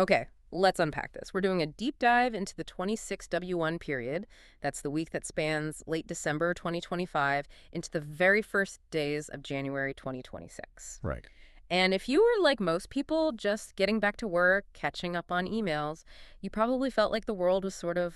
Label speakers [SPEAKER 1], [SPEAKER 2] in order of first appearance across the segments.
[SPEAKER 1] Okay, let's unpack this. We're doing a deep dive into the 26W1 period. That's the week that spans late December 2025 into the very first days of January 2026.
[SPEAKER 2] Right.
[SPEAKER 1] And if you were like most people, just getting back to work, catching up on emails, you probably felt like the world was sort of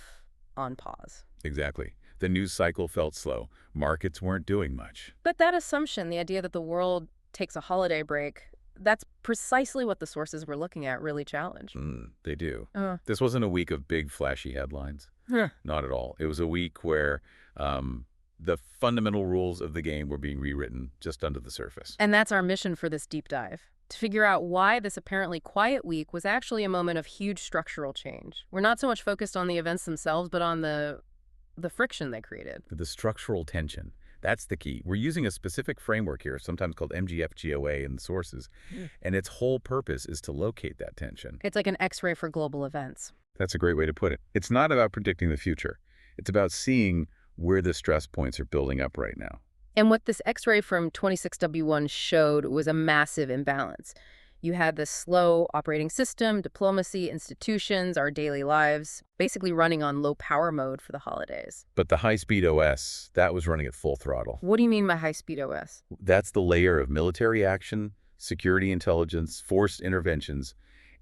[SPEAKER 1] on pause.
[SPEAKER 2] Exactly. The news cycle felt slow. Markets weren't doing much.
[SPEAKER 1] But that assumption, the idea that the world takes a holiday break, that's precisely what the sources we're looking at really challenge.
[SPEAKER 2] They do.
[SPEAKER 1] Uh,
[SPEAKER 2] This wasn't a week of big, flashy headlines.
[SPEAKER 1] huh.
[SPEAKER 2] Not at all. It was a week where the fundamental rules of the game were being rewritten just under the surface.
[SPEAKER 1] And that's our mission for this deep dive, to figure out why this apparently quiet week was actually a moment of huge structural change. We're not so much focused on the events themselves, but on the friction they created.
[SPEAKER 2] The structural tension. That's the key. We're using a specific framework here, sometimes called MGF GOA in the sources, and its whole purpose is to locate that tension.
[SPEAKER 1] It's like an X-ray for global events.
[SPEAKER 2] That's a great way to put it. It's not about predicting the future. It's about seeing where the stress points are building up right now.
[SPEAKER 1] And what this X-ray from 26W1 showed was a massive imbalance. You had this slow operating system, diplomacy, institutions, our daily lives, basically running on low power mode for the holidays.
[SPEAKER 2] But the high-speed OS, that was running at full throttle.
[SPEAKER 1] What do you mean by high-speed OS?
[SPEAKER 2] That's the layer of military action, security intelligence, forced interventions,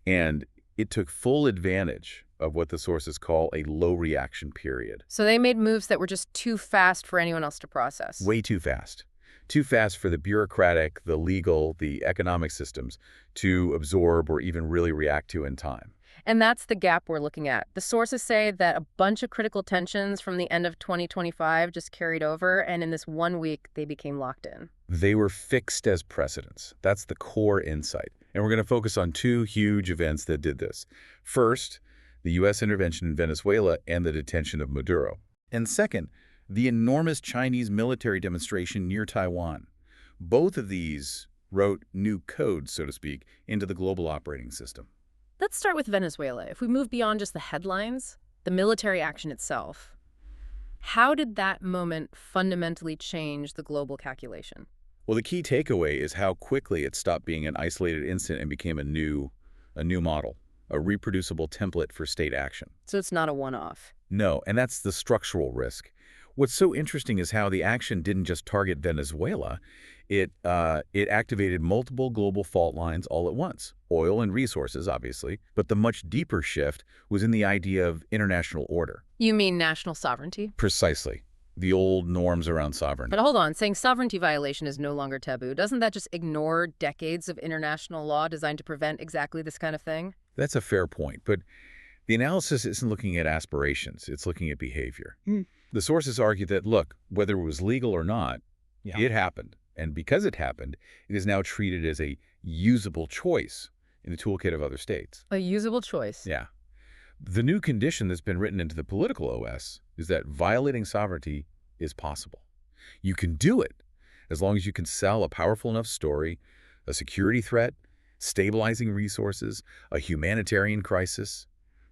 [SPEAKER 2] and it took full advantage of what the sources call a low reaction period.
[SPEAKER 1] So they made moves that were just too fast for anyone else to process.
[SPEAKER 2] Way too fast. Too fast for the bureaucratic, the legal, the economic systems to absorb or even really react to in time.
[SPEAKER 1] And that's the gap we're looking at. The sources say that a bunch of critical tensions from the end of 2025 just carried over, and in this 1 week, they became locked in.
[SPEAKER 2] They were fixed as precedents. That's the core insight. And we're going to focus on two huge events that did this. First, the U.S. intervention in Venezuela and the detention of Maduro. And second, the enormous Chinese military demonstration near Taiwan. Both of these wrote new code, so to speak, into the global operating system.
[SPEAKER 1] Let's start with Venezuela. If we move beyond just the headlines, the military action itself, how did that moment fundamentally change the global calculation?
[SPEAKER 2] Well, the key takeaway is how quickly it stopped being an isolated incident and became a new model, a reproducible template for state action.
[SPEAKER 1] So it's not a one-off.
[SPEAKER 2] No, and that's the structural risk. What's so interesting is how the action didn't just target Venezuela. It activated multiple global fault lines all at once. Oil and resources, obviously, but the much deeper shift was in the idea of international order.
[SPEAKER 1] You mean national sovereignty?
[SPEAKER 2] Precisely. The old norms around sovereignty.
[SPEAKER 1] But hold on, saying sovereignty violation is no longer taboo. Doesn't that just ignore decades of international law designed to prevent exactly this kind of thing?
[SPEAKER 2] That's a fair point, but the analysis isn't looking at aspirations. It's looking at behavior. The sources argue that, look, whether it was legal or not, it happened. And because it happened, it is now treated as a usable choice in the toolkit of other states.
[SPEAKER 1] A usable choice.
[SPEAKER 2] Yeah. The new condition that's been written into the political OS is that violating sovereignty is possible. You can do it as long as you can sell a powerful enough story, a security threat, stabilizing resources, a humanitarian crisis.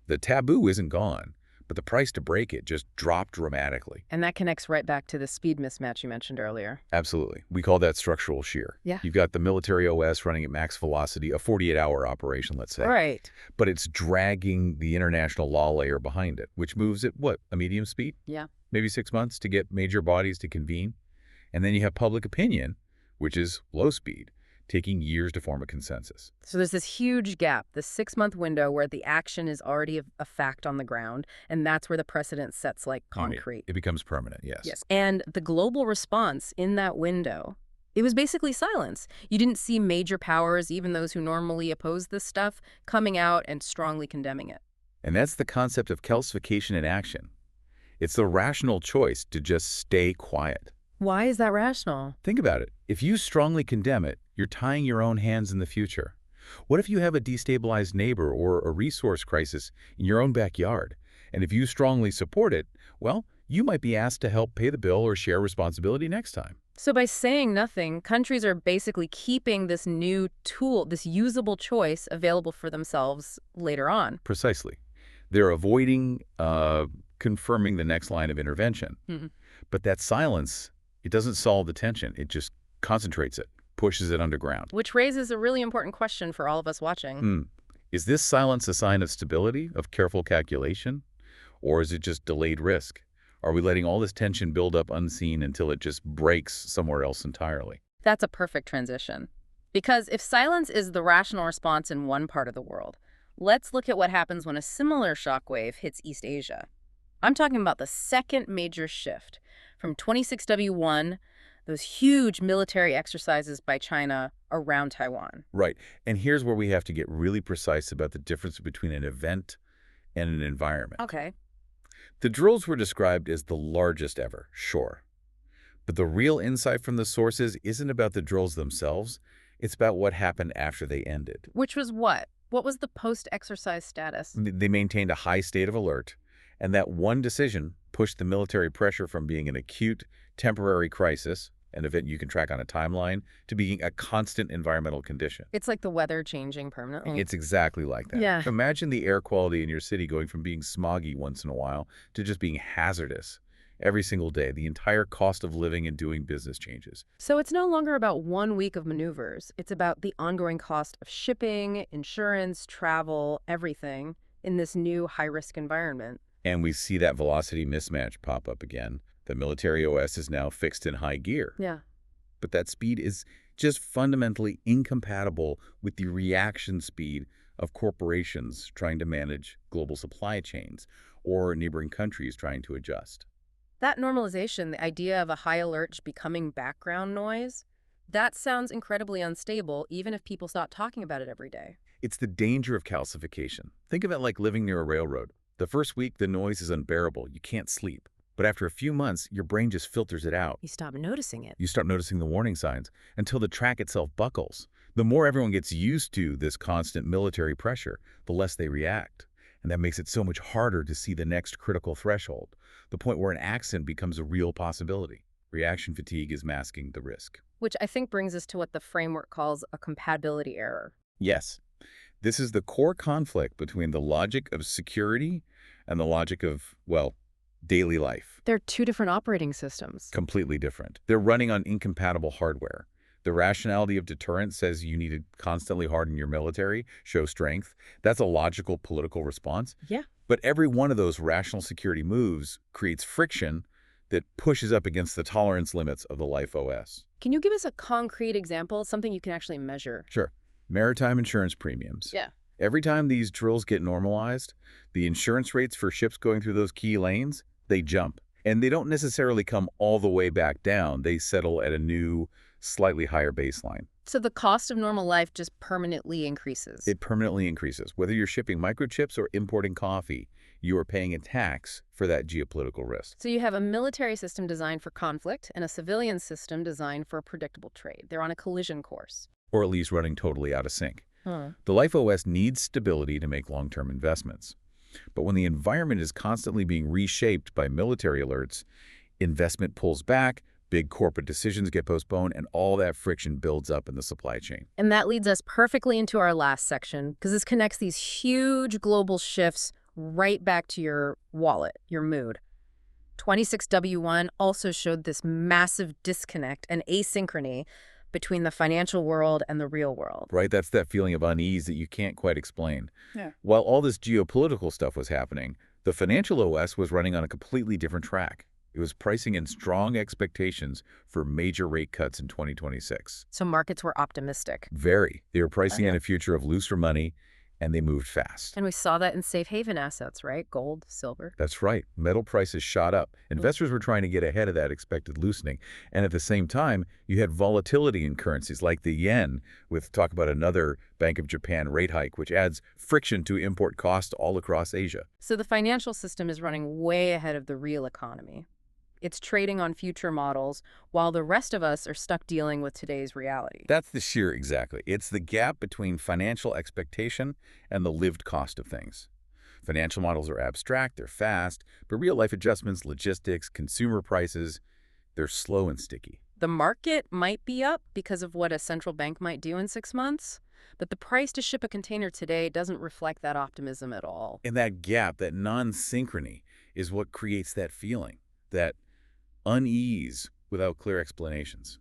[SPEAKER 2] The taboo isn't gone, but the price to break it just dropped dramatically.
[SPEAKER 1] And that connects right back to the speed mismatch you mentioned earlier.
[SPEAKER 2] Absolutely. We call that structural shear.
[SPEAKER 1] Yeah.
[SPEAKER 2] You've got the military OS running at max velocity, a 48-hour operation, let's say.
[SPEAKER 1] Right.
[SPEAKER 2] But it's dragging the international law layer behind it, which moves at, what, a medium speed?
[SPEAKER 1] Yeah.
[SPEAKER 2] Maybe 6 months to get major bodies to convene. And then you have public opinion, which is low speed, taking years to form a consensus.
[SPEAKER 1] So there's this huge gap, the 6-month window where the action is already a fact on the ground, and that's where the precedent sets like concrete.
[SPEAKER 2] It becomes permanent, yes.
[SPEAKER 1] Yes. And the global response in that window, it was basically silence. You didn't see major powers, even those who normally oppose this stuff, coming out and strongly condemning it.
[SPEAKER 2] And that's the concept of calcification in action. It's the rational choice to just stay quiet.
[SPEAKER 1] Why is that rational?
[SPEAKER 2] Think about it. If you strongly condemn it, you're tying your own hands in the future. What if you have a destabilized neighbor or a resource crisis in your own backyard? And if you strongly support it, well, you might be asked to help pay the bill or share responsibility next time.
[SPEAKER 1] So by saying nothing, countries are basically keeping this new tool, this usable choice, available for themselves later on.
[SPEAKER 2] Precisely. They're avoiding confirming the next line of intervention. But that silence, it doesn't solve the tension. It just concentrates it, pushes it underground.
[SPEAKER 1] Which raises a really important question for all of us watching.
[SPEAKER 2] Is this silence a sign of stability, of careful calculation? Or is it just delayed risk? Are we letting all this tension build up unseen until it just breaks somewhere else entirely?
[SPEAKER 1] That's a perfect transition. Because if silence is the rational response in one part of the world, let's look at what happens when a similar shockwave hits East Asia. I'm talking about the second major shift from 26W1, those huge military exercises by China around Taiwan.
[SPEAKER 2] Right. And here's where we have to get really precise about the difference between an event and an environment.
[SPEAKER 1] Okay.
[SPEAKER 2] The drills were described as the largest ever, sure. But the real insight from the sources isn't about the drills themselves. It's about what happened after they ended.
[SPEAKER 1] Which was what? What was the post-exercise status?
[SPEAKER 2] They maintained a high state of alert, and that one decision pushed the military pressure from being an acute, temporary crisis, an event you can track on a timeline, to being a constant environmental condition.
[SPEAKER 1] It's like the weather changing permanently.
[SPEAKER 2] It's exactly like that.
[SPEAKER 1] Yeah.
[SPEAKER 2] Imagine the air quality in your city going from being smoggy once in a while to just being hazardous every single day. The entire cost of living and doing business changes.
[SPEAKER 1] So it's no longer about 1 week of maneuvers. It's about the ongoing cost of shipping, insurance, travel, everything in this new high-risk environment.
[SPEAKER 2] And we see that velocity mismatch pop up again. The military OS is now fixed in high gear.
[SPEAKER 1] Yeah.
[SPEAKER 2] But that speed is just fundamentally incompatible with the reaction speed of corporations trying to manage global supply chains or neighboring countries trying to adjust.
[SPEAKER 1] That normalization, the idea of a high alert becoming background noise, that sounds incredibly unstable even if people stop talking about it every day.
[SPEAKER 2] It's the danger of calcification. Think of it like living near a railroad. The first week, the noise is unbearable. You can't sleep. But after a few months, your brain just filters it out.
[SPEAKER 1] You stop noticing it.
[SPEAKER 2] You start noticing the warning signs until the track itself buckles. The more everyone gets used to this constant military pressure, the less they react. And that makes it so much harder to see the next critical threshold, the point where an accident becomes a real possibility. Reaction fatigue is masking the risk.
[SPEAKER 1] Which I think brings us to what the framework calls a compatibility error.
[SPEAKER 2] Yes, this is the core conflict between the logic of security and the logic of, well, daily life.
[SPEAKER 1] They're two different operating systems.
[SPEAKER 2] Completely different. They're running on incompatible hardware. The rationality of deterrence says you need to constantly harden your military, show strength. That's a logical political response.
[SPEAKER 1] Yeah.
[SPEAKER 2] But every one of those rational security moves creates friction that pushes up against the tolerance limits of the Life OS.
[SPEAKER 1] Can you give us a concrete example, something you can actually measure?
[SPEAKER 2] Sure. Maritime insurance premiums.
[SPEAKER 1] Yeah.
[SPEAKER 2] Every time these drills get normalized, the insurance rates for ships going through those key lanes, they jump. And they don't necessarily come all the way back down. They settle at a new, slightly higher baseline.
[SPEAKER 1] So the cost of normal life just permanently increases.
[SPEAKER 2] It permanently increases. Whether you're shipping microchips or importing coffee, you are paying a tax for that geopolitical risk.
[SPEAKER 1] So you have a military system designed for conflict and a civilian system designed for a predictable trade. They're on a collision course.
[SPEAKER 2] Or at least running totally out of sync.
[SPEAKER 1] Huh.
[SPEAKER 2] The Life OS needs stability to make long-term investments. But when the environment is constantly being reshaped by military alerts, investment pulls back, big corporate decisions get postponed, and all that friction builds up in the supply chain.
[SPEAKER 1] And that leads us perfectly into our last section, because this connects these huge global shifts right back to your wallet, your mood. 26W1 also showed this massive disconnect and asynchrony between the financial world and the real world.
[SPEAKER 2] Right? That's that feeling of unease that you can't quite explain.
[SPEAKER 1] Yeah.
[SPEAKER 2] While all this geopolitical stuff was happening, the financial OS was running on a completely different track. It was pricing in strong expectations for major rate cuts in 2026.
[SPEAKER 1] So markets were optimistic.
[SPEAKER 2] Very. They were pricing in a future of looser money, and they moved fast.
[SPEAKER 1] And we saw that in safe haven assets, right? Gold, silver.
[SPEAKER 2] That's right. Metal prices shot up. Investors were trying to get ahead of that expected loosening. And at the same time, you had volatility in currencies like the yen, with talk about another Bank of Japan rate hike, which adds friction to import costs all across Asia.
[SPEAKER 1] So the financial system is running way ahead of the real economy. It's trading on future models, while the rest of us are stuck dealing with today's reality.
[SPEAKER 2] That's the sheer exactly. It's the gap between financial expectation and the lived cost of things. Financial models are abstract, they're fast, but real-life adjustments, logistics, consumer prices, they're slow and sticky.
[SPEAKER 1] The market might be up because of what a central bank might do in 6 months, but the price to ship a container today doesn't reflect that optimism at all.
[SPEAKER 2] And that gap, that non-synchrony, is what creates that feeling, that unease without clear explanations.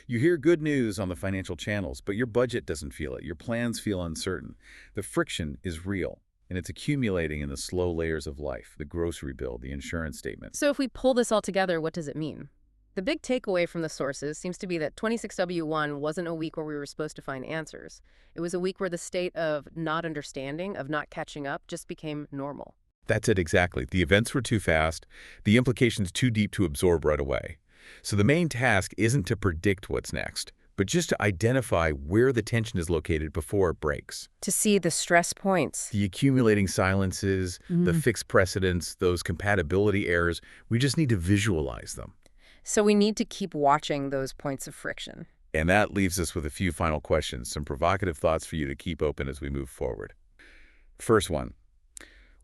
[SPEAKER 2] You hear good news on the financial channels, but your budget doesn't feel it. Your plans feel uncertain. The friction is real, and it's accumulating in the slow layers of life, the grocery bill, the insurance statement.
[SPEAKER 1] So if we pull this all together, what does it mean? The big takeaway from the sources seems to be that 26W1 wasn't a week where we were supposed to find answers. It was a week where the state of not understanding, of not catching up, just became normal.
[SPEAKER 2] That's it exactly. The events were too fast, the implications too deep to absorb right away. So the main task isn't to predict what's next, but just to identify where the tension is located before it breaks.
[SPEAKER 1] To see the stress points.
[SPEAKER 2] The accumulating silences, the fixed precedents, those compatibility errors, we just need to visualize them.
[SPEAKER 1] So we need to keep watching those points of friction.
[SPEAKER 2] And that leaves us with a few final questions, some provocative thoughts for you to keep open as we move forward. First one,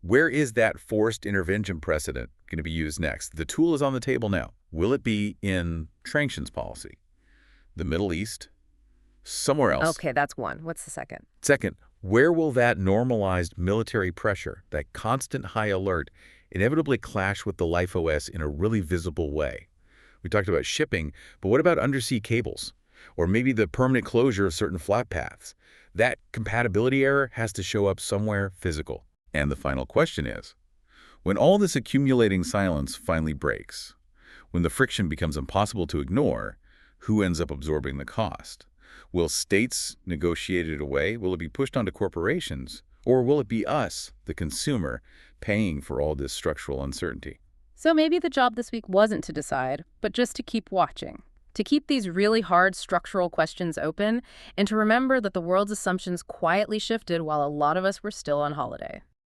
[SPEAKER 2] where is that forced intervention precedent going to be used next? The tool is on the table now. Will it be in sanctions policy, the Middle East, somewhere else?
[SPEAKER 1] Okay, that's one. What's the second?
[SPEAKER 2] Second, where will that normalized military pressure, that constant high alert, inevitably clash with the Life OS in a really visible way? We talked about shipping, but what about undersea cables? Or maybe the permanent closure of certain flight paths? That compatibility error has to show up somewhere physical. And the final question is, when all this accumulating silence finally breaks, when the friction becomes impossible to ignore, who ends up absorbing the cost? Will states negotiate it away? Will it be pushed onto corporations? Or will it be us, the consumer, paying for all this structural uncertainty?
[SPEAKER 1] So maybe the job this week wasn't to decide, but just to keep watching, to keep these really hard structural questions open, and to remember that the world's assumptions quietly shifted while a lot of us were still on holiday.